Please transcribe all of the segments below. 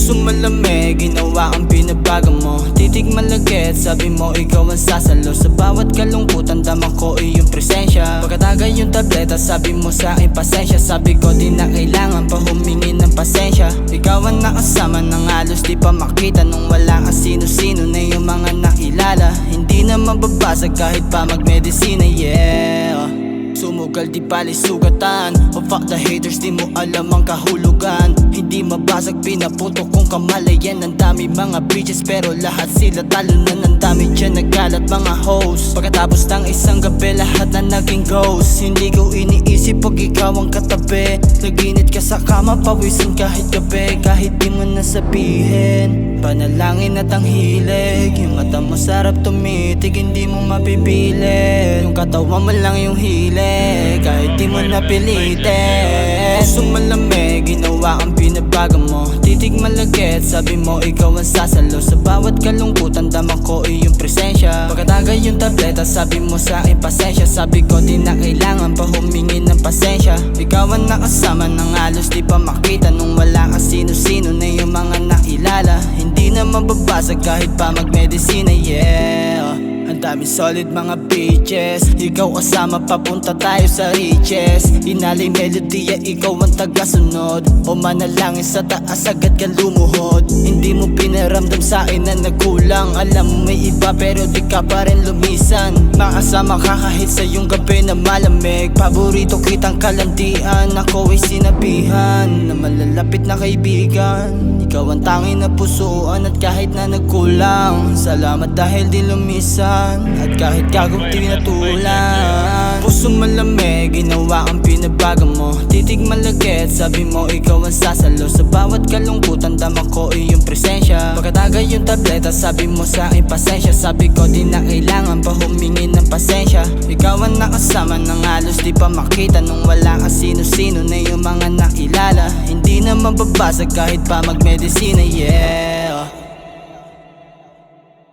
Puso malamig, ginawa ang binabago mo. Titig malagit, sabi mo ikaw ang sasalo. Sa bawat kalungkutan, dama ko iyong presensya. Pagkatagay yung tableta, sabi mo sa akin pasensya. Sabi ko di na kailangan pa humingi ng pasensya. Ikaw ang nakasama ng halos di pa makita. Nung wala ang sino-sino na yung mga nakilala. Hindi na mababasag kahit pa magmedisina, yeah. Sumugal di pali sugatan. Oh fuck the haters, di mo alam ang kahulugan. Hindi mabasag, pinaputok kong kamalayan. Ang dami mga bitches pero lahat sila talo na. Ang dami dyan nagkalat mga hoes. Pagkatapos ng isang gabi lahat na naging ghost. Hindi ko iniisip pag ikaw ang katabi. Naginit ka sa kama, pawisan kahit gabi. Kahit di mo nasabihin, panalangin at ang hilig. Yung mata mo sarap tumitig, hindi mo mapipilit. Yung katawan mo lang yung hilig, kahit di mo napilitin. Puso malamig, ginawa ang binabago mo. Titig malagit, sabi mo ikaw ang sasalo. Sa bawat kalungkutan, dama ko iyong presensya. Pagkatagay yung tableta, sabi mo sa akin pasensya. Sabi ko di na kailangan pa humingi ng pasensya. Ikaw ang nakasama ng halos di pa makita. Nung wala ka sino-sino na yung mga nakilala. Hindi na mababasag kahit pa magmedisina, yeah. Ang dami solid mga bitches. Ikaw kasama papunta tayo sa riches. Inalay melodya, ikaw ang tagasunod. O manalangin sa taas agad ka lumuhod. Hindi mo pinaramdam sa akin na nagkulang. Alam mo may iba pero di ka pa rin lumisan. Makasama ka kahit sa yung gabi na malamig. Paborito kitang kalandian. Ako ay sinabihan na malalapit na kaibigan. Ikaw ang tanging na pusuan at kahit na nagkulang. Salamat dahil di lumisan. At kahit gagawin tinatulan. Puso malamig, ginawa ang binabago mo. Titig malagit, sabi mo ikaw ang sasalo. Sa bawat kalungkutan, dama ko iyong presensya. Pagkatagay yung tableta, sabi mo sa akin pasensya. Sabi ko di na kailangan pa humingi ng pasensya. Ikaw ang nakasama ng halos di pa makita. Nung wala ka sino-sino na yung mga nakilala. Hindi na mababasag kahit pa magmedisina, yeah.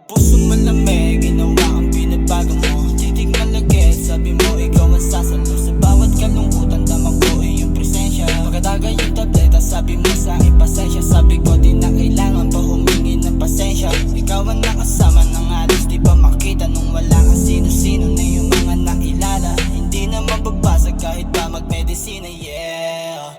Puso malamig, ginawa ang binabago mo. Titig malagit, sabi mo ikaw ang sasalo. Sa bawat kalungkutan, dama ko iyong presensya. Pagkatagay yung tableta, sabi mo sa akin pasensya. Sabi ko di na kailangan pa humingi ng pasensya. Ikaw ang nakasama ng halos di pa makita. Nung wala ka sino-sino na yung mga nakilala. Hindi na mababasag kahit pa magmedisina, yeah.